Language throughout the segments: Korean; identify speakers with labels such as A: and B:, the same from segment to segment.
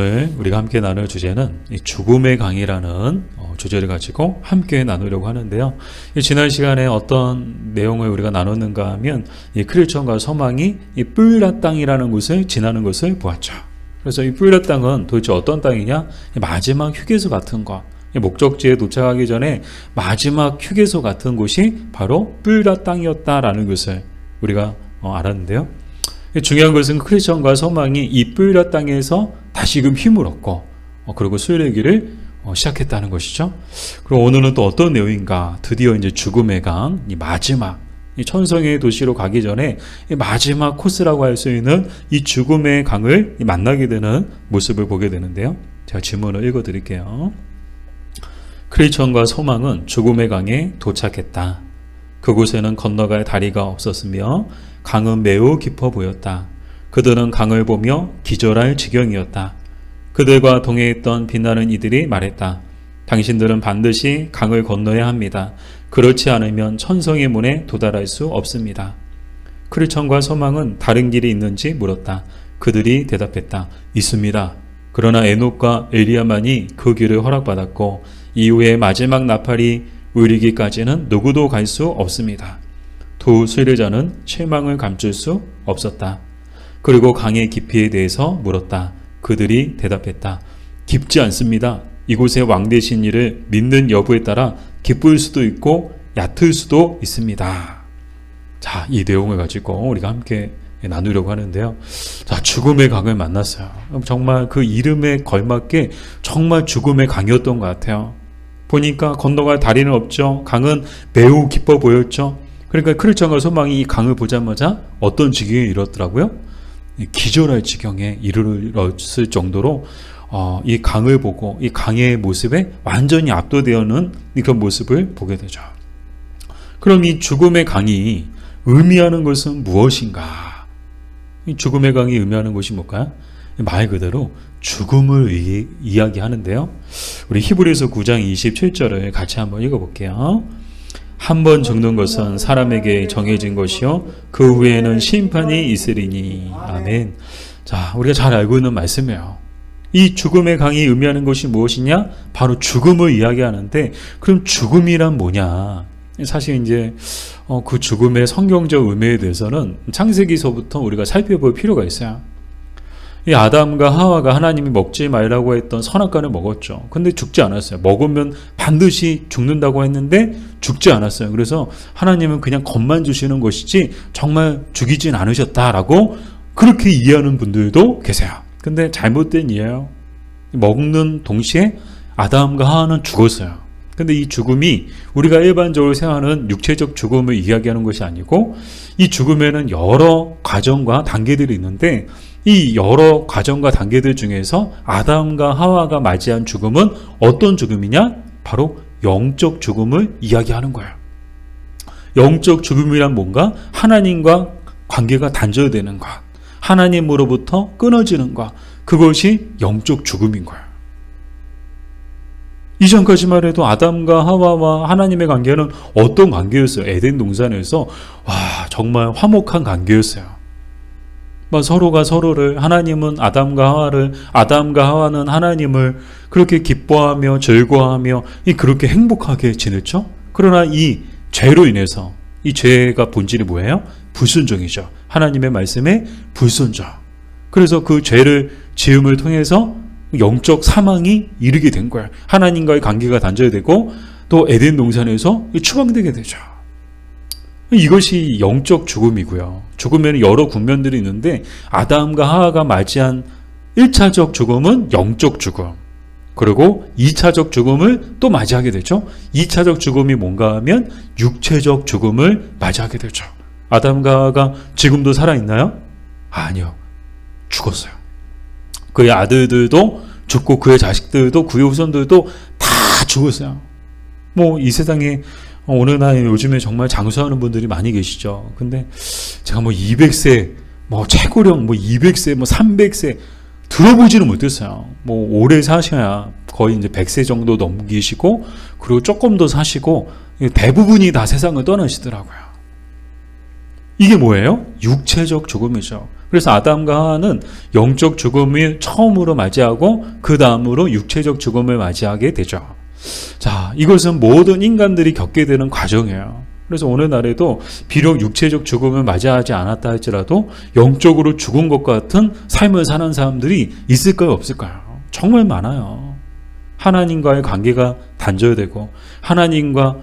A: 오늘 우리가 함께 나눌 주제는 이 죽음의 강이라는 주제를 가지고 함께 나누려고 하는데요. 지난 시간에 어떤 내용을 우리가 나눴는가 하면 이 크리스천과 소망이 이 뿔라 땅이라는 곳을 지나는 것을 보았죠. 그래서 이 뿔라 땅은 도대체 어떤 땅이냐? 마지막 휴게소 같은 것. 목적지에 도착하기 전에 마지막 휴게소 같은 곳이 바로 뿔라 땅이었다라는 것을 우리가 알았는데요. 중요한 것은 크리스천과 소망이 이 뿔라 땅에서 다시금 힘을 얻고 그리고 순례길을 시작했다는 것이죠. 그럼 오늘은 또 어떤 내용인가? 드디어 이제 죽음의 강, 이 마지막 이 천성의 도시로 가기 전에 이 마지막 코스라고 할 수 있는 이 죽음의 강을 만나게 되는 모습을 보게 되는데요. 제가 질문을 읽어드릴게요. 크리스천과 소망은 죽음의 강에 도착했다. 그곳에는 건너갈 다리가 없었으며 강은 매우 깊어 보였다. 그들은 강을 보며 기절할 지경이었다. 그들과 동행했던 빛나는 이들이 말했다. 당신들은 반드시 강을 건너야 합니다. 그렇지 않으면 천성의 문에 도달할 수 없습니다. 크리스천과 소망은 다른 길이 있는지 물었다. 그들이 대답했다. 있습니다. 그러나 에녹과 엘리야만이 그 길을 허락받았고 이후에 마지막 나팔이 울리기까지는 누구도 갈 수 없습니다. 두 순례자는 실망을 감출 수 없었다. 그리고 강의 깊이에 대해서 물었다. 그들이 대답했다. 깊지 않습니다. 이곳의 왕 되신 이를 믿는 여부에 따라 깊을 수도 있고 얕을 수도 있습니다. 자, 이 내용을 가지고 우리가 함께 나누려고 하는데요. 자, 죽음의 강을 만났어요. 정말 그 이름에 걸맞게 정말 죽음의 강이었던 것 같아요. 보니까 건너갈 다리는 없죠. 강은 매우 깊어 보였죠. 그러니까 크리스천과 소망이 이 강을 보자마자 어떤 지경에 이르렀더라고요? 기절할 지경에 이르렀을 정도로 이 강을 보고 이 강의 모습에 완전히 압도되어는 그런 모습을 보게 되죠. 그럼 이 죽음의 강이 의미하는 것은 무엇인가? 이 죽음의 강이 의미하는 것이 뭘까요? 말 그대로 죽음을 이야기하는데요. 우리 히브리서 9장 27절을 같이 한번 읽어볼게요. 한 번 죽는 것은 사람에게 정해진 것이요 그 후에는 심판이 있으리니. 아멘. 자, 우리가 잘 알고 있는 말씀이에요. 이 죽음의 강이 의미하는 것이 무엇이냐? 바로 죽음을 이야기하는데, 그럼 죽음이란 뭐냐? 사실 이제 그 죽음의 성경적 의미에 대해서는 창세기서부터 우리가 살펴볼 필요가 있어요. 이 아담과 하와가 하나님이 먹지 말라고 했던 선악과를 먹었죠. 근데 죽지 않았어요. 먹으면 반드시 죽는다고 했는데 죽지 않았어요. 그래서 하나님은 그냥 겁만 주시는 것이지 정말 죽이진 않으셨다라고 그렇게 이해하는 분들도 계세요. 근데 잘못된 이해예요. 먹는 동시에 아담과 하와는 죽었어요. 근데 이 죽음이 우리가 일반적으로 생각하는 육체적 죽음을 이야기하는 것이 아니고, 이 죽음에는 여러 과정과 단계들이 있는데, 이 여러 과정과 단계들 중에서 아담과 하와가 맞이한 죽음은 어떤 죽음이냐? 바로 영적 죽음을 이야기하는 거예요. 영적 죽음이란 뭔가? 하나님과 관계가 단절되는 것, 하나님으로부터 끊어지는 것, 그것이 영적 죽음인 거예요. 이전까지만 해도 아담과 하와와 하나님의 관계는 어떤 관계였어요? 에덴 동산에서 정말 화목한 관계였어요. 서로가 서로를, 하나님은 아담과 하와를, 아담과 하와는 하나님을 그렇게 기뻐하며 즐거워하며 그렇게 행복하게 지냈죠. 그러나 이 죄로 인해서, 이 죄가 본질이 뭐예요? 불순종이죠. 하나님의 말씀에 불순종. 그래서 그 죄를 지음을 통해서 영적 사망이 이르게 된 거예요. 하나님과의 관계가 단절되고 또 에덴 동산에서 추방되게 되죠. 이것이 영적 죽음이고요. 죽음에는 여러 국면들이 있는데, 아담과 하와가 맞이한 1차적 죽음은 영적 죽음, 그리고 2차적 죽음을 또 맞이하게 되죠. 2차적 죽음이 뭔가 하면 육체적 죽음을 맞이하게 되죠. 아담과 하와가 지금도 살아있나요? 아니요. 죽었어요. 그의 아들들도 죽고 그의 자식들도 그의 후손들도 다 죽었어요. 이 세상에 어느 날 요즘에 정말 장수하는 분들이 많이 계시죠. 근데 제가 200세, 최고령 200세, 300세 들어보지는 못했어요. 오래 사셔야 거의 이제 100세 정도 넘기시고, 그리고 조금 더 사시고, 대부분이 다 세상을 떠나시더라고요. 이게 뭐예요? 육체적 죽음이죠. 그래서 아담과 하와는 영적 죽음을 처음으로 맞이하고 그 다음으로 육체적 죽음을 맞이하게 되죠. 자, 이것은 모든 인간들이 겪게 되는 과정이에요. 그래서 오늘날에도 비록 육체적 죽음을 맞이하지 않았다 할지라도 영적으로 죽은 것 같은 삶을 사는 사람들이 있을까요, 없을까요? 정말 많아요. 하나님과의 관계가 단절되고 하나님과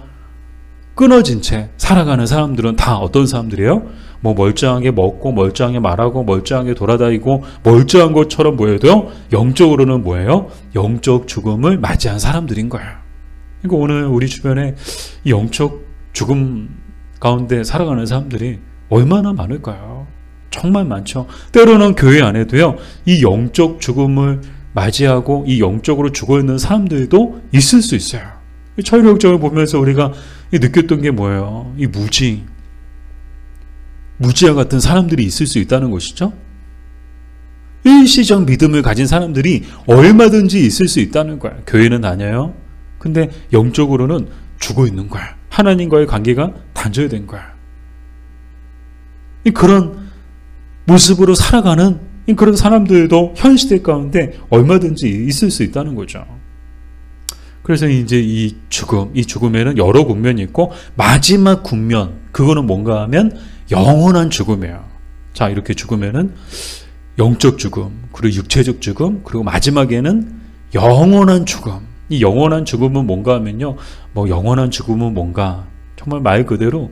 A: 끊어진 채 살아가는 사람들은 다 어떤 사람들이에요? 뭐 멀쩡하게 먹고 멀쩡하게 말하고 멀쩡하게 돌아다니고 멀쩡한 것처럼 보여도 영적으로는 뭐예요? 영적 죽음을 맞이한 사람들인 거예요. 그러니까 오늘 우리 주변에 이 영적 죽음 가운데 살아가는 사람들이 얼마나 많을까요? 정말 많죠. 때로는 교회 안에도요, 이 영적 죽음을 맞이하고 이 영적으로 죽어있는 사람들도 있을 수 있어요. 철학적을 보면서 우리가 느꼈던 게 뭐예요? 이 무지와 같은 사람들이 있을 수 있다는 것이죠. 일시적 믿음을 가진 사람들이 얼마든지 있을 수 있다는 거야. 교회는 다녀요. 근데 영적으로는 죽어 있는 거야. 하나님과의 관계가 단절된 거야. 그런 모습으로 살아가는 그런 사람들도 현 시대 가운데 얼마든지 있을 수 있다는 거죠. 그래서 이제 이 죽음에는 여러 국면이 있고 마지막 국면, 그거는 뭔가 하면 영원한 죽음이에요. 자, 이렇게 죽음에는 영적 죽음, 그리고 육체적 죽음, 그리고 마지막에는 영원한 죽음. 이 영원한 죽음은 뭔가 하면요, 뭐 영원한 죽음은 뭔가 정말 말 그대로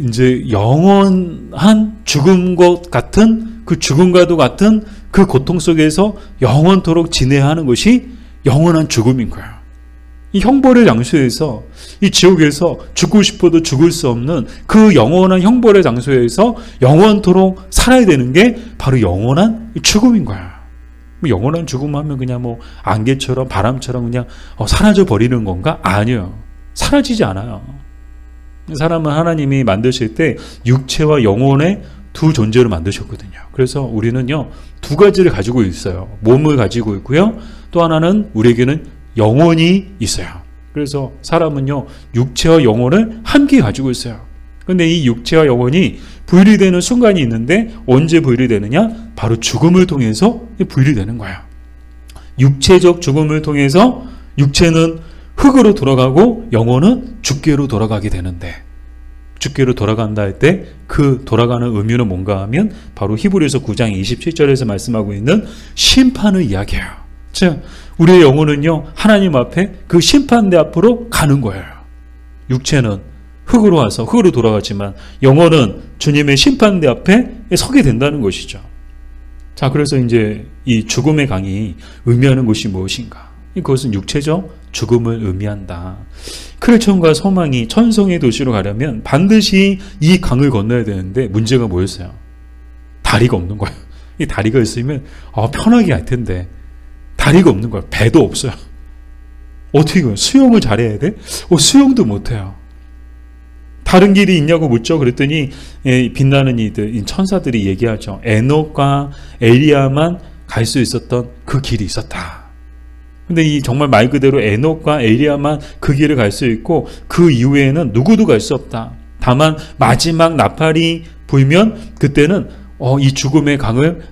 A: 이제 영원한 죽음과 같은 그 죽음과도 같은 그 고통 속에서 영원토록 지내야 하는 것이 영원한 죽음인 거예요. 이 형벌의 장소에서, 이 지옥에서 죽고 싶어도 죽을 수 없는 그 영원한 형벌의 장소에서 영원토록 살아야 되는 게 바로 영원한 죽음인 거야. 영원한 죽음 하면 그냥 뭐 안개처럼 바람처럼 그냥 사라져 버리는 건가? 아니요. 사라지지 않아요. 사람은 하나님이 만드실 때 육체와 영혼의 두 존재로 만드셨거든요. 그래서 우리는요, 두 가지를 가지고 있어요. 몸을 가지고 있고요. 또 하나는 우리에게는 영혼이 있어요. 그래서 사람은요, 육체와 영혼을 함께 가지고 있어요. 근데 이 육체와 영혼이 분리되는 순간이 있는데 언제 분리되느냐? 바로 죽음을 통해서 분리되는 거야. 육체적 죽음을 통해서 육체는 흙으로 돌아가고 영혼은 죽게로 돌아가게 되는데, 죽게로 돌아간다 할 때 그 돌아가는 의미는 뭔가 하면 바로 히브리서 9장 27절에서 말씀하고 있는 심판을 이야기해요. 즉 우리의 영혼은요, 하나님 앞에 그 심판대 앞으로 가는 거예요. 육체는 흙으로 와서 흙으로 돌아가지만 영혼은 주님의 심판대 앞에 서게 된다는 것이죠. 자, 그래서 이제 이 죽음의 강이 의미하는 것이 무엇인가? 그것은 육체적 죽음을 의미한다. 크레천과 소망이 천성의 도시로 가려면 반드시 이 강을 건너야 되는데 문제가 뭐였어요? 다리가 없는 거예요. 이 다리가 있으면 편하게 할 텐데 다리가 없는 거예요. 배도 없어요. 어떻게 해요? 수영을 잘해야 돼? 수영도 못해요. 다른 길이 있냐고 묻죠. 그랬더니 빛나는 이들, 천사들이 얘기하죠. 에녹과 엘리야만 갈 수 있었던 그 길이 있었다. 근데 이 정말 말 그대로 에녹과 엘리야만 그 길을 갈 수 있고 그 이후에는 누구도 갈 수 없다. 다만 마지막 나팔이 불면 그때는 이 죽음의 강을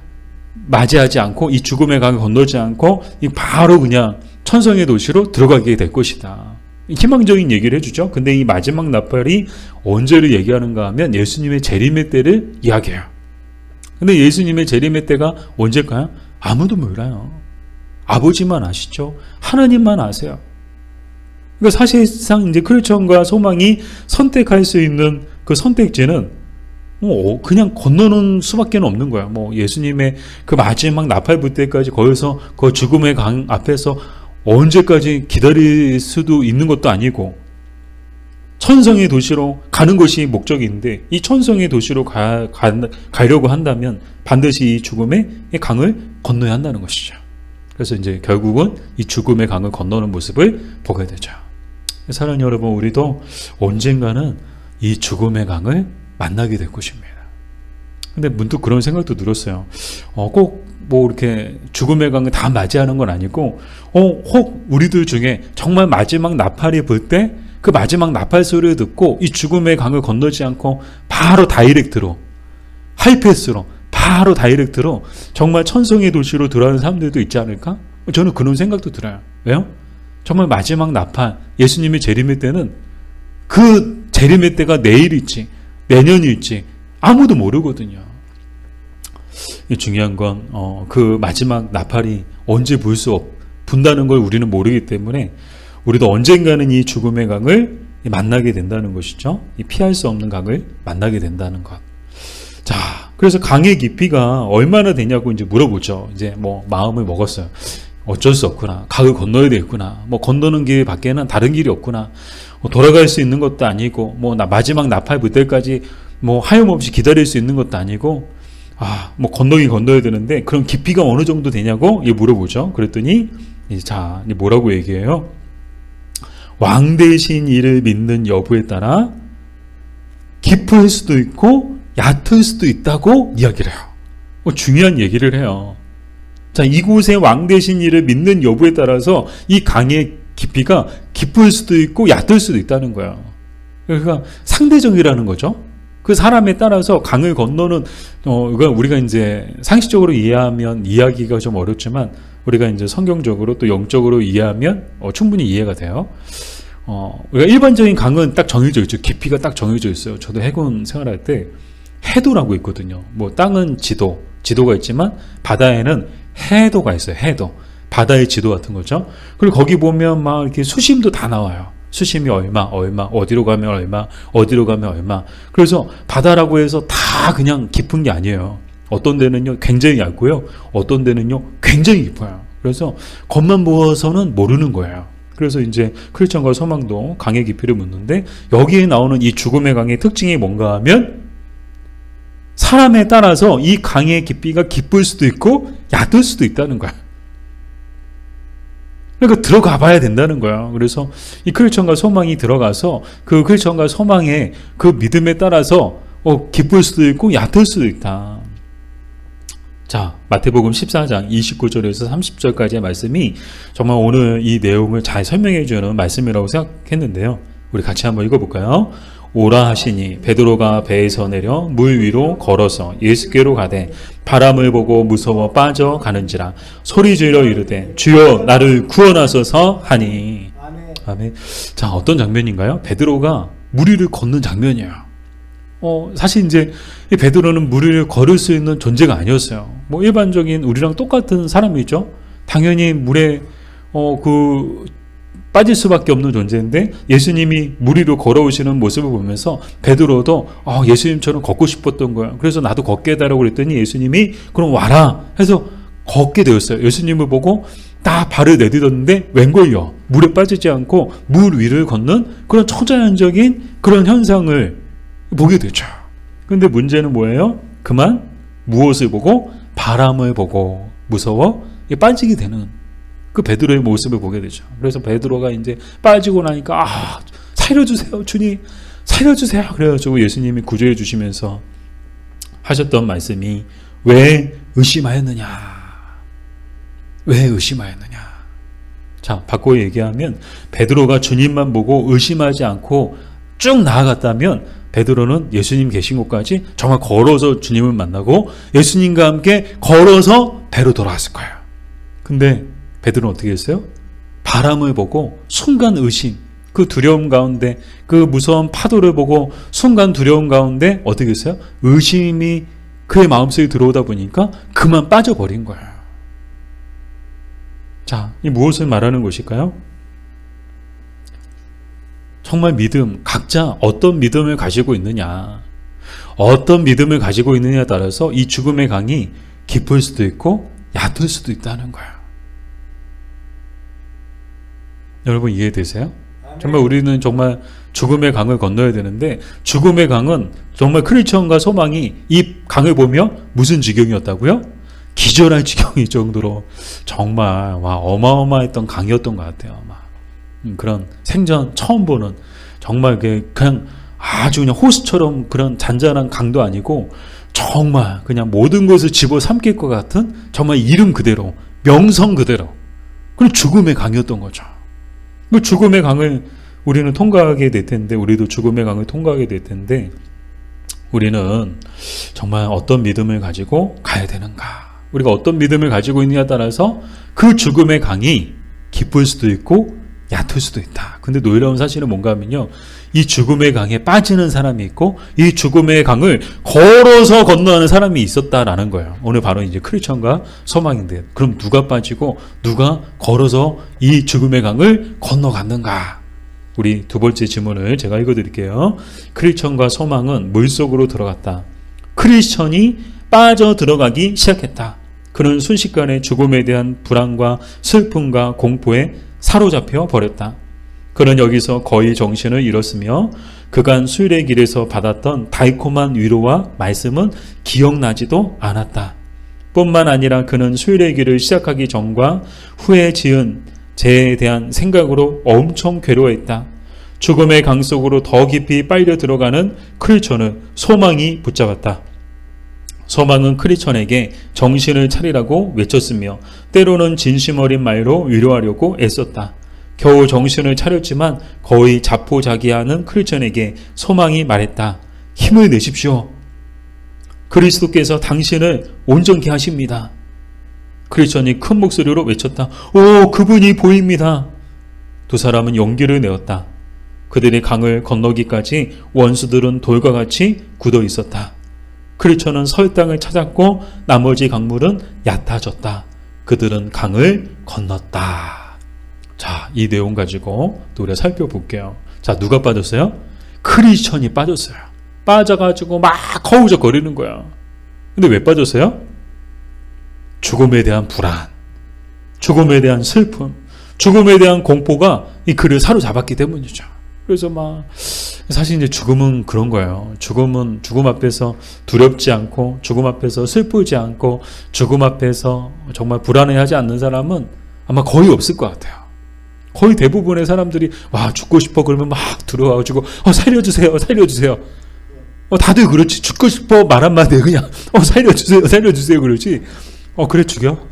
A: 맞이하지 않고 이 죽음의 강을 건너지 않고 바로 그냥 천성의 도시로 들어가게 될 것이다. 희망적인 얘기를 해주죠. 근데 이 마지막 나팔이 언제를 얘기하는가 하면 예수님의 재림의 때를 이야기해요. 근데 예수님의 재림의 때가 언제일까요? 아무도 몰라요. 아버지만 아시죠? 하나님만 아세요. 그러니까 사실상 이제 크리스천과 소망이 선택할 수 있는 그 선택지는 그냥 건너는 수밖에 없는 거야. 예수님의 그 마지막 나팔 불 때까지 거기서 그 죽음의 강 앞에서 언제까지 기다릴 수도 있는 것도 아니고 천성의 도시로 가는 것이 목적인데 이 천성의 도시로 가려고 한다면 반드시 이 죽음의 강을 건너야 한다는 것이죠. 그래서 이제 결국은 이 죽음의 강을 건너는 모습을 보게 되죠. 사랑하는 여러분, 우리도 언젠가는 이 죽음의 강을 만나게 될 것입니다. 근데 문득 그런 생각도 들었어요. 꼭 이렇게 죽음의 강을 다 맞이하는 건 아니고, 혹 우리들 중에 정말 마지막 나팔이 불 때 그 마지막 나팔 소리를 듣고 이 죽음의 강을 건너지 않고 바로 다이렉트로 하이패스로 바로 다이렉트로 정말 천성의 도시로 들어가는 사람들도 있지 않을까? 저는 그런 생각도 들어요. 왜요? 정말 마지막 나팔, 예수님의 재림의 때는 그 재림의 때가 내일일지 내년일지 아무도 모르거든요. 중요한 건 그 마지막 나팔이 언제 분다는 걸 우리는 모르기 때문에 우리도 언젠가는 이 죽음의 강을 만나게 된다는 것이죠. 이 피할 수 없는 강을 만나게 된다는 것. 자, 그래서 강의 깊이가 얼마나 되냐고 이제 물어보죠. 이제 뭐 마음을 먹었어요. 어쩔 수 없구나. 강을 건너야 되겠구나. 뭐 건너는 길 밖에는 다른 길이 없구나. 돌아갈 수 있는 것도 아니고 뭐 마지막 나팔 불 때까지 뭐 하염없이 기다릴 수 있는 것도 아니고 뭐 건너야 되는데 그럼 깊이가 어느 정도 되냐고 물어보죠. 그랬더니 자, 뭐라고 얘기해요? 왕 대신 이를 믿는 여부에 따라 깊을 수도 있고 얕을 수도 있다고 이야기를 해요. 중요한 얘기를 해요. 자, 이곳에 왕 대신 이를 믿는 여부에 따라서 이 강의 깊이가 깊을 수도 있고 얕을 수도 있다는 거예요. 그러니까 상대적이라는 거죠. 그 사람에 따라서 강을 건너는 이건 우리가 이제 상식적으로 이해하면 이해하기가 좀 어렵지만 우리가 이제 성경적으로 또 영적으로 이해하면 충분히 이해가 돼요. 우리가 일반적인 강은 딱 정해져 있죠. 깊이가 딱 정해져 있어요. 저도 해군 생활할 때 해도라고 있거든요. 뭐 땅은 지도가 있지만 바다에는 해도가 있어요. 해도. 바다의 지도 같은 거죠. 그리고 거기 보면 막 이렇게 수심도 다 나와요. 수심이 얼마, 어디로 가면 얼마, 어디로 가면 얼마. 그래서 바다라고 해서 다 그냥 깊은 게 아니에요. 어떤 데는요, 굉장히 얇고요. 어떤 데는요, 굉장히 깊어요. 그래서 겉만 보아서는 모르는 거예요. 그래서 이제 크리스천과 소망도 강의 깊이를 묻는데 여기에 나오는 이 죽음의 강의 특징이 뭔가 하면 사람에 따라서 이 강의 깊이가 깊을 수도 있고 얕을 수도 있다는 거야. 그러니까 들어가 봐야 된다는 거야. 그래서 이 크리스천과 소망이 들어가서 그 크리스천과 소망의 그 믿음에 따라서 깊을 수도 있고 얕을 수도 있다. 자, 마태복음 14장 29절에서 30절까지의 말씀이 정말 오늘 이 내용을 잘 설명해 주는 말씀이라고 생각했는데요. 우리 같이 한번 읽어볼까요? 오라 하시니 베드로가 배에서 내려 물 위로 걸어서 예수께로 가되 바람을 보고 무서워 빠져가는지라 소리 질러 이르되 주여 나를 구원하소서 하니. 아멘. 자, 어떤 장면인가요? 베드로가 물 위를 걷는 장면이에요. 사실 이제 이 베드로는 물 위를 걸을 수 있는 존재가 아니었어요. 뭐 일반적인 우리랑 똑같은 사람이죠. 당연히 물에 빠질 수밖에 없는 존재인데 예수님이 물 위로 걸어오시는 모습을 보면서 베드로도 예수님처럼 걷고 싶었던 거예요. 그래서 나도 걷게 해달라고 그랬더니 예수님이 그럼 와라 해서 걷게 되었어요. 예수님을 보고 딱 발을 내딛었는데 웬걸요? 물에 빠지지 않고 물 위를 걷는 그런 초자연적인 그런 현상을 보게 되죠. 근데 문제는 뭐예요? 그만 무엇을 보고? 바람을 보고 무서워 빠지게 되는 그 베드로의 모습을 보게 되죠. 그래서 베드로가 이제 빠지고 나니까 살려주세요 주님, 살려주세요. 그래가지고 예수님이 구조해 주시면서 하셨던 말씀이 왜 의심하였느냐, 왜 의심하였느냐. 자, 바꿔 얘기하면 베드로가 주님만 보고 의심하지 않고 쭉 나아갔다면 베드로는 예수님 계신 곳까지 정말 걸어서 주님을 만나고 예수님과 함께 걸어서 배로 돌아왔을 거예요. 근데 베드로는 어떻게 했어요? 바람을 보고 순간 의심, 그 두려움 가운데 그 무서운 파도를 보고 순간 두려움 가운데 어떻게 했어요? 의심이 그의 마음속에 들어오다 보니까 그만 빠져버린 거예요. 자, 이 무엇을 말하는 것일까요? 정말 믿음, 각자 어떤 믿음을 가지고 있느냐, 어떤 믿음을 가지고 있느냐에 따라서 이 죽음의 강이 깊을 수도 있고 얕을 수도 있다는 거예요. 여러분 이해되세요? 정말 우리는 정말 죽음의 강을 건너야 되는데 죽음의 강은 정말 크리스천과 소망이 이 강을 보며 무슨 지경이었다고요? 기절할 지경일 정도로 정말 어마어마했던 강이었던 것 같아요. 그런 생전 처음 보는 정말 그냥 아주 그냥 호수처럼 그런 잔잔한 강도 아니고 정말 그냥 모든 것을 집어삼킬 것 같은 정말 이름 그대로 명성 그대로 그런 죽음의 강이었던 거죠. 그 죽음의 강을 우리는 통과하게 될 텐데 우리도 죽음의 강을 통과하게 될 텐데 우리는 정말 어떤 믿음을 가지고 가야 되는가? 우리가 어떤 믿음을 가지고 있느냐에 따라서 그 죽음의 강이 깊을 수도 있고 얕을 수도 있다. 근데 놀라운 사실은 뭔가 하면요, 이 죽음의 강에 빠지는 사람이 있고 이 죽음의 강을 걸어서 건너는 사람이 있었다라는 거예요. 오늘 바로 이제 크리스천과 소망인데, 그럼 누가 빠지고 누가 걸어서 이 죽음의 강을 건너갔는가? 우리 두 번째 질문을 제가 읽어드릴게요. 크리스천과 소망은 물속으로 들어갔다. 크리스천이 빠져 들어가기 시작했다. 그는 순식간에 죽음에 대한 불안과 슬픔과 공포에 사로잡혀 버렸다. 그는 여기서 거의 정신을 잃었으며 그간 수일의 길에서 받았던 달콤한 위로와 말씀은 기억나지도 않았다. 뿐만 아니라 그는 수일의 길을 시작하기 전과 후에 지은 죄에 대한 생각으로 엄청 괴로워했다. 죽음의 강 속으로 더 깊이 빨려 들어가는 크리스천을 소망이 붙잡았다. 소망은 크리스천에게 정신을 차리라고 외쳤으며 때로는 진심 어린 말로 위로하려고 애썼다. 겨우 정신을 차렸지만 거의 자포자기하는 크리스천에게 소망이 말했다. 힘을 내십시오. 그리스도께서 당신을 온전케 하십니다. 크리스천이 큰 목소리로 외쳤다. 오, 그분이 보입니다. 두 사람은 용기를 내었다. 그들이 강을 건너기까지 원수들은 돌과 같이 굳어 있었다. 크리스천은 설 땅을 찾았고 나머지 강물은 얕아졌다. 그들은 강을 건넜다. 자, 이 내용 가지고 또 우리가 살펴볼게요. 자, 누가 빠졌어요? 크리스천이 빠졌어요. 빠져가지고 막 허우적거리는 거야. 근데 왜 빠졌어요? 죽음에 대한 불안, 죽음에 대한 슬픔, 죽음에 대한 공포가 이 그를 사로잡았기 때문이죠. 그래서 막 사실 이제 죽음은 그런 거예요. 죽음은 죽음 앞에서 두렵지 않고 죽음 앞에서 슬프지 않고 죽음 앞에서 정말 불안해하지 않는 사람은 아마 거의 없을 것 같아요. 거의 대부분의 사람들이 와, 죽고 싶어 그러면 막 들어와가지고 살려주세요, 살려주세요. 다들 그렇지. 죽고 싶어 말 한마디에 그냥 살려주세요, 살려주세요 그러지. 그래 죽여.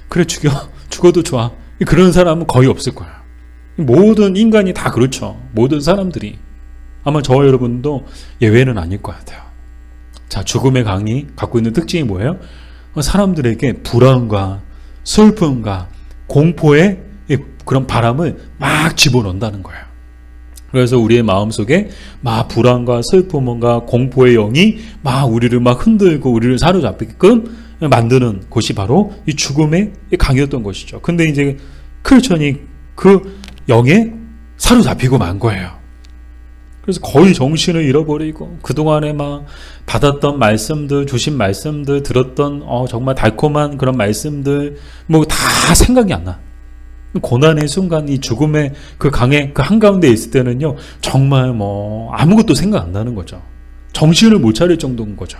A: 그래 죽여. 죽어도 좋아. 그런 사람은 거의 없을 거야. 모든 인간이 다 그렇죠. 모든 사람들이. 아마 저와 여러분도 예외는 아닐 것 같아요. 자, 죽음의 강이 갖고 있는 특징이 뭐예요? 사람들에게 불안과 슬픔과 공포의 그런 바람을 막 집어넣는다는 거예요. 그래서 우리의 마음속에 막 불안과 슬픔과 공포의 영이 막 우리를 막 흔들고 우리를 사로잡게끔 만드는 곳이 바로 이 죽음의 강이었던 것이죠. 근데 이제 크리스천이 그 영에 사로잡히고 만 거예요. 그래서 거의 정신을 잃어버리고 그동안에 막 받았던 말씀들, 주신 말씀들, 들었던 정말 달콤한 그런 말씀들 뭐 다 생각이 안 나. 고난의 순간, 이 죽음의 그 강의 그 한가운데 있을 때는요, 정말 뭐 아무것도 생각 안 나는 거죠. 정신을 못 차릴 정도인 거죠.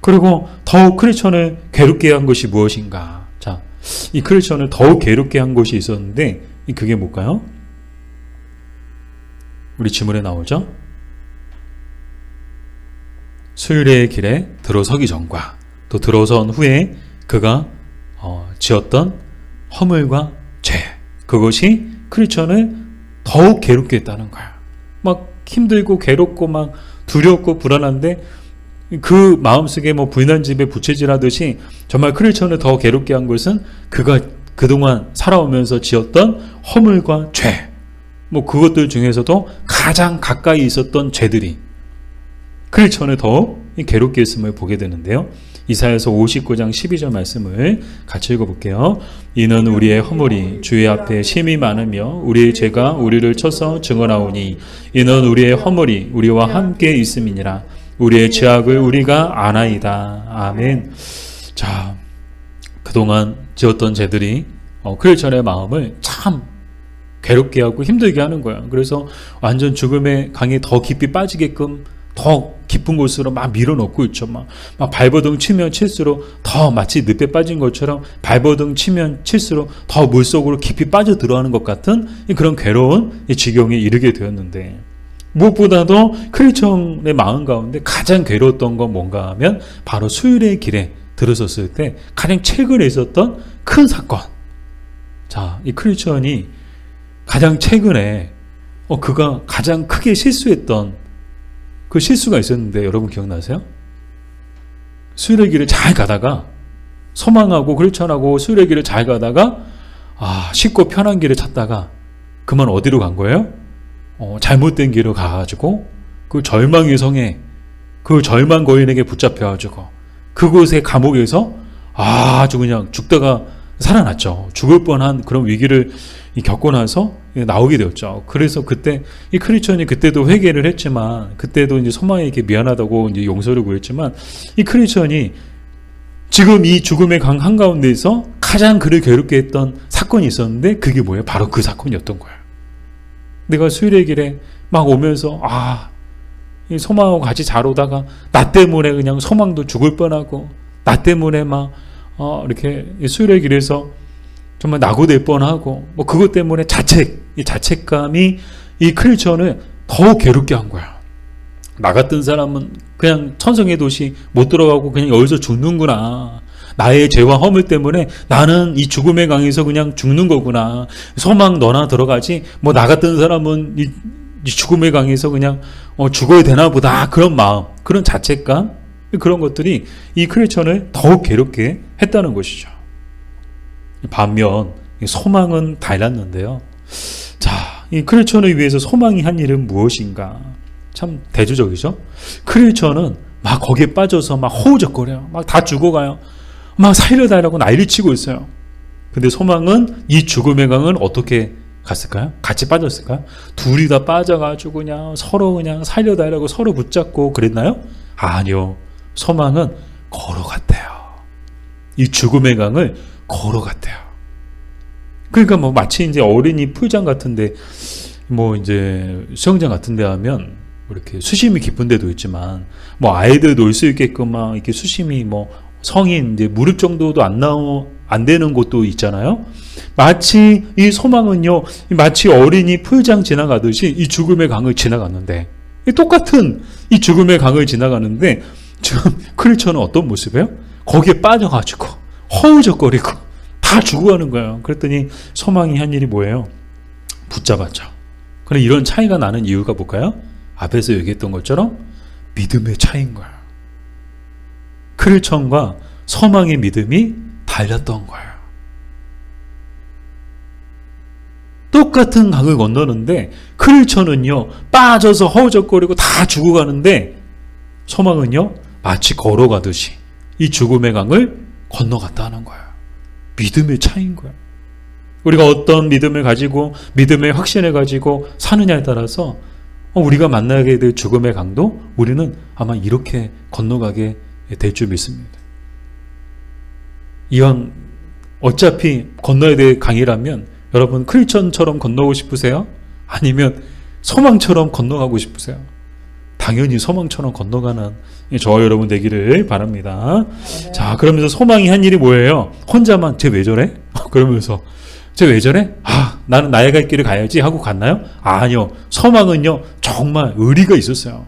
A: 그리고 더욱 크리스천을 괴롭게 한 것이 무엇인가? 자, 이 크리스천을 더욱 괴롭게 한 것이 있었는데 그게 뭘까요? 우리 지문에 나오죠? 수일의 길에 들어서기 전과 또 들어선 후에 그가 지었던 허물과 죄, 그것이 크리스천을 더욱 괴롭게 했다는 거야. 막 힘들고 괴롭고 막 두렵고 불안한데 그 마음속에 뭐 불난 집에 부채질하듯이 정말 크리스천을 더 괴롭게 한 것은 그가 그동안 살아오면서 지었던 허물과 죄, 뭐 그것들 중에서도 가장 가까이 있었던 죄들이 크리스천을 더 괴롭게 했음을 보게 되는데요. 이사야서 59장 12절 말씀을 같이 읽어볼게요. 이는 우리의 허물이 주의 앞에 심히 많으며 우리의 죄가 우리를 쳐서 증언하오니 이는 우리의 허물이 우리와 함께 있음이니라. 우리의 죄악을 우리가 아나이다. 아멘. 자, 그동안 지었던 죄들이 크리스천의 마음을 참 괴롭게 하고 힘들게 하는 거야. 그래서 완전 죽음의 강에 더 깊이 빠지게끔 더 깊은 곳으로 막 밀어넣고 있죠. 막 발버둥 치면 칠수록 더 마치 늪에 빠진 것처럼 발버둥 치면 칠수록 더 물속으로 깊이 빠져 들어가는 것 같은 그런 괴로운 지경에 이르게 되었는데, 무엇보다도 크리스천의 마음 가운데 가장 괴로웠던 건 뭔가 하면 바로 수일의 길에 들어섰을 때 가장 최근에 있었던 큰 사건. 자, 이 크리스천이 가장 최근에 그가 가장 크게 실수했던 그 실수가 있었는데 여러분 기억나세요? 수일의 길을 잘 가다가 소망하고 크리스천하고 수일의 길을 잘 가다가 쉽고 편한 길을 찾다가 그만 어디로 간 거예요? 잘못된 길로 가가지고 그 절망의 성에 그 절망 거인에게 붙잡혀가지고 그곳의 감옥에서 아주 그냥 죽다가 살아났죠. 죽을 뻔한 그런 위기를 겪고 나서 나오게 되었죠. 그래서 그때 이 크리스천이 그때도 회개를 했지만 그때도 이제 소망에게 미안하다고 이제 용서를 구했지만 이 크리스천이 지금 이 죽음의 강 한가운데에서 가장 그를 괴롭게 했던 사건이 있었는데 그게 뭐예요? 바로 그 사건이었던 거예요. 내가 수일의 길에 막 오면서 이 소망하고 같이 잘 오다가 나 때문에 그냥 소망도 죽을 뻔하고 나 때문에 막 이렇게 수일의 길에서 정말 낙오될 뻔하고 뭐 그것 때문에 이 자책감이 이 크리스천을 더 괴롭게 한 거야. 나 같은 사람은 그냥 천성의 도시 못 들어가고 그냥 여기서 죽는구나. 나의 죄와 허물 때문에 나는 이 죽음의 강에서 그냥 죽는 거구나. 소망 너나 들어가지. 뭐 나 같은 사람은 이 죽음의 강에서 그냥 죽어야 되나 보다. 그런 마음, 그런 자책감, 그런 것들이 이 크리스천을 더욱 괴롭게 했다는 것이죠. 반면 소망은 달랐는데요. 자, 이 크리스천을 위해서 소망이 한 일은 무엇인가? 참 대조적이죠. 크리스천은 막 거기에 빠져서 막 허우적거려요. 막 다 죽어가요. 막 살려달라고 난리치고 있어요. 근데 소망은 이 죽음의 강을 어떻게 갔을까요? 같이 빠졌을까요? 둘이 다 빠져가지고 그냥 서로 그냥 살려달라고 서로 붙잡고 그랬나요? 아니요. 소망은 걸어갔대요. 이 죽음의 강을 걸어갔대요. 그러니까 뭐 마치 이제 어린이 풀장 같은데 뭐 이제 수영장 같은데 하면 이렇게 수심이 깊은 데도 있지만 뭐 아이들 놀 수 있게끔 막 이렇게 수심이 뭐 성인 이제 무릎 정도도 안 되는 곳도 있잖아요. 마치 이 소망은요, 마치 어린이 풀장 지나가듯이 이 죽음의 강을 지나갔는데 똑같은 이 죽음의 강을 지나가는데 지금 크리스천은 어떤 모습이에요? 거기에 빠져가지고 허우적거리고 다 죽어가는 거예요. 그랬더니 소망이 한 일이 뭐예요? 붙잡았죠. 그런데 이런 차이가 나는 이유가 뭘까요? 앞에서 얘기했던 것처럼 믿음의 차이인 거예요. 크리스천과 소망의 믿음이 달랐던 거예요. 똑같은 강을 건너는데 크리스천은요 빠져서 허우적거리고 다 죽어가는데 소망은요 마치 걸어가듯이 이 죽음의 강을 건너갔다는 거예요. 믿음의 차이인 거예요. 우리가 어떤 믿음을 가지고 믿음의 확신을 가지고 사느냐에 따라서 우리가 만나게 될 죽음의 강도 우리는 아마 이렇게 건너가게 될 줄 믿습니다. 이왕 어차피 건너야 될 강이라면 여러분 크리스천처럼 건너고 싶으세요? 아니면 소망처럼 건너가고 싶으세요? 당연히 소망처럼 건너가는 저와 여러분 되기를 바랍니다. 자, 그러면서 소망이 한 일이 뭐예요? 혼자만 쟤 왜 저래? 그러면서 쟤 왜 저래? 나는 나의 갈 길을 가야지 하고 갔나요? 아니요. 소망은요 정말 의리가 있었어요.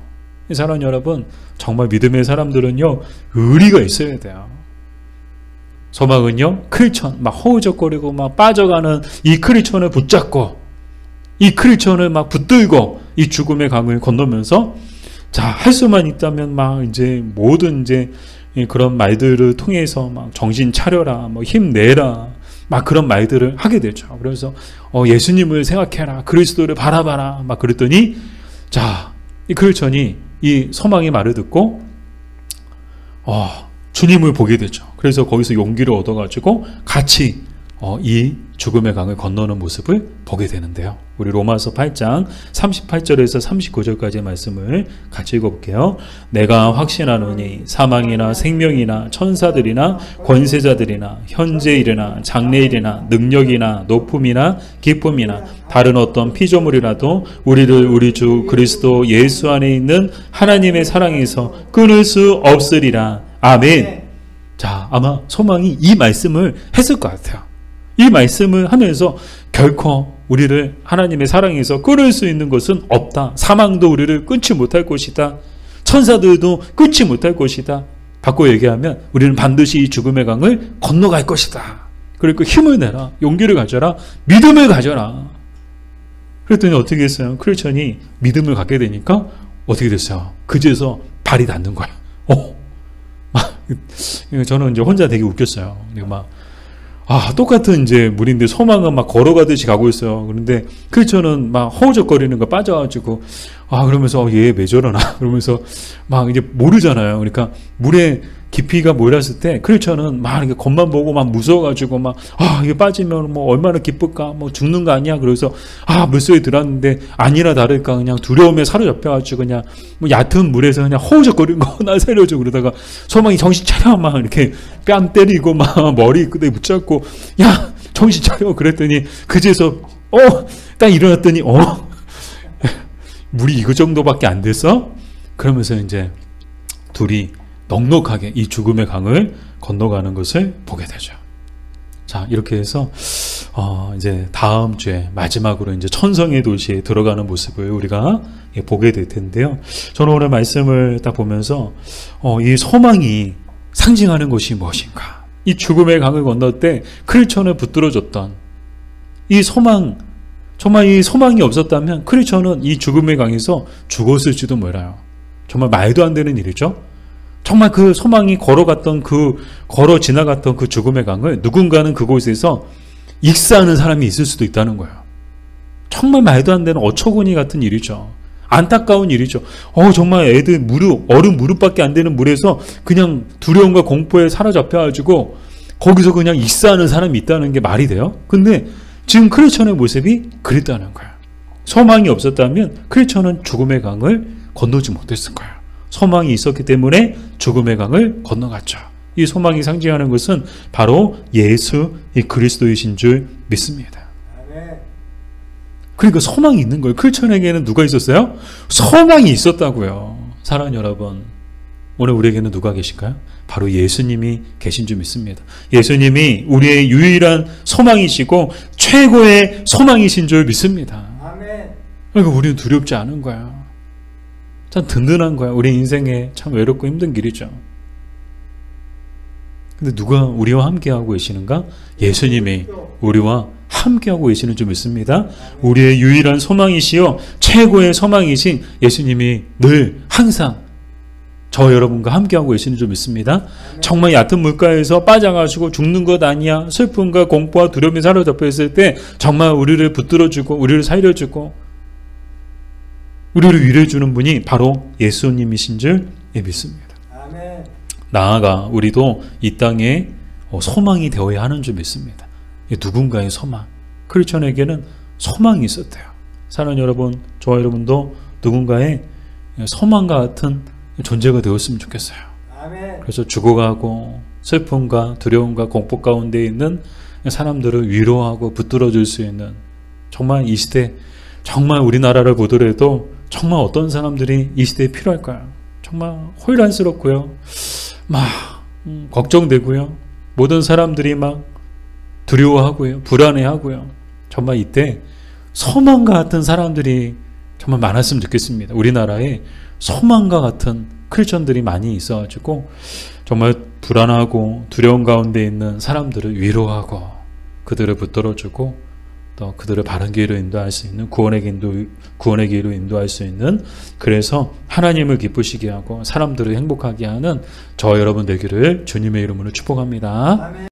A: 사랑하는 여러분, 정말 믿음의 사람들은요 의리가 있어야 돼요. 소망은요 크리스천 막 허우적거리고 막 빠져가는 이 크리스천을 붙잡고 이 크리스천을 막 붙들고 이 죽음의 강을 건너면서 자, 할 수만 있다면 막 이제 모든 이제 그런 말들을 통해서 막 정신 차려라, 뭐 힘내라, 막 그런 말들을 하게 되죠. 그래서 예수님을 생각해라, 그리스도를 바라봐라, 막 그랬더니 자, 이 크리스천이 이 소망의 말을 듣고 주님을 보게 되죠. 그래서 거기서 용기를 얻어가지고 같이 이 죽음의 강을 건너는 모습을 보게 되는데요. 우리 로마서 8장 38절에서 39절까지의 말씀을 같이 읽어볼게요. 내가 확신하노니 사망이나 생명이나 천사들이나 권세자들이나 현재일이나 장래일이나 능력이나 높음이나 기쁨이나 다른 어떤 피조물이라도 우리를 우리 주 그리스도 예수 안에 있는 하나님의 사랑에서 끊을 수 없으리라. 아멘. 자, 아마 소망이 이 말씀을 했을 것 같아요. 이 말씀을 하면서 결코 우리를 하나님의 사랑에서 끊을 수 있는 것은 없다. 사망도 우리를 끊지 못할 것이다. 천사들도 끊지 못할 것이다. 바꿔 얘기하면 우리는 반드시 이 죽음의 강을 건너갈 것이다. 그러니까 힘을 내라. 용기를 가져라. 믿음을 가져라. 그랬더니 어떻게 했어요? 크리스천이 믿음을 갖게 되니까 어떻게 됐어요? 그제서 발이 닿는 거야. 저는 이제 혼자 되게 웃겼어요. 똑같은 이제 물인데 소망은 막 걸어가듯이 가고 있어요. 그런데 크리스천은 막 허우적거리는 거 빠져가지고, 그러면서 얘 왜 저러나? 그러면서 막 이제 모르잖아요. 그러니까 물에 깊이가 몰랐을 때 크리스천은 막 이렇게 겉만 보고 막 무서워가지고 이게 빠지면 뭐 얼마나 기쁠까? 뭐 죽는 거 아니야? 그래서 물속에 들어왔는데 아니나 다를까 그냥 두려움에 사로잡혀가지고 그냥 뭐 얕은 물에서 그냥 허우적거리는 거 날 살려줘. 그러다가 소망이 정신 차려 막 이렇게 뺨 때리고 막 머리 끝에 붙잡고 야 정신 차려 그랬더니 그제서 딱 일어났더니 물이 이거 정도밖에 안 됐어? 그러면서 이제 둘이 넉넉하게 이 죽음의 강을 건너가는 것을 보게 되죠. 자, 이렇게 해서 이제 다음 주에 마지막으로 이제 천성의 도시에 들어가는 모습을 우리가 보게 될 텐데요. 저는 오늘 말씀을 딱 보면서 이 소망이 상징하는 것이 무엇인가? 이 죽음의 강을 건널 때 크리스천을 붙들어줬던 이 소망, 정말 이 소망이 없었다면 크리스천은 이 죽음의 강에서 죽었을지도 몰라요. 정말 말도 안 되는 일이죠. 정말 그 소망이 걸어 지나갔던 그 죽음의 강을 누군가는 그곳에서 익사하는 사람이 있을 수도 있다는 거예요. 정말 말도 안 되는 어처구니 같은 일이죠. 안타까운 일이죠. 정말 애들 어른 무릎밖에 안 되는 물에서 그냥 두려움과 공포에 사로잡혀가지고 거기서 그냥 익사하는 사람이 있다는 게 말이 돼요? 근데 지금 크리스천의 모습이 그랬다는 거예요. 소망이 없었다면 크리스천은 죽음의 강을 건너지 못했을 거예요. 소망이 있었기 때문에 죽음의 강을 건너갔죠. 이 소망이 상징하는 것은 바로 예수 이 그리스도이신 줄 믿습니다. 그러니까 소망이 있는 거예요. 크리스천에게는 누가 있었어요? 소망이 있었다고요. 사랑하는 여러분, 오늘 우리에게는 누가 계실까요? 바로 예수님이 계신 줄 믿습니다. 예수님이 우리의 유일한 소망이시고 최고의 소망이신 줄 믿습니다. 그러니까 우리는 두렵지 않은 거야. 참 든든한 거야. 우리 인생에 참 외롭고 힘든 길이죠. 근데 누가 우리와 함께하고 계시는가? 예수님이 우리와 함께하고 계시는 줄 믿습니다. 우리의 유일한 소망이시요 최고의 소망이신 예수님이 늘 항상 저 여러분과 함께하고 계시는 줄 믿습니다. 정말 얕은 물가에서 빠져가지고 죽는 것 아니야. 슬픔과 공포와 두려움이 사로잡혀 있을 때 정말 우리를 붙들어주고 우리를 살려주고 우리를 위로해주는 분이 바로 예수님이신 줄 믿습니다. 아멘. 나아가 우리도 이 땅에 소망이 되어야 하는 줄 믿습니다. 누군가의 소망. 크리스천에게는 소망이 있었대요. 사랑하는 여러분, 저와 여러분도 누군가의 소망과 같은 존재가 되었으면 좋겠어요. 아멘. 그래서 죽어가고 슬픔과 두려움과 공포 가운데 있는 사람들을 위로하고 붙들어줄 수 있는 정말 이 시대 정말 우리나라를 보더라도 정말 어떤 사람들이 이 시대에 필요할까요? 정말 혼란스럽고요. 막 걱정되고요. 모든 사람들이 막 두려워하고요. 불안해하고요. 정말 이때 소망과 같은 사람들이 정말 많았으면 좋겠습니다. 우리나라에 소망과 같은 크리스천들이 많이 있어가지고 정말 불안하고 두려움 가운데 있는 사람들을 위로하고 그들을 붙들어주고 또 그들을 바른 길로 인도할 수 있는 구원의 길로 인도할 수 있는 그래서 하나님을 기쁘시게 하고 사람들을 행복하게 하는 저 여러분 되기를 주님의 이름으로 축복합니다. 아멘.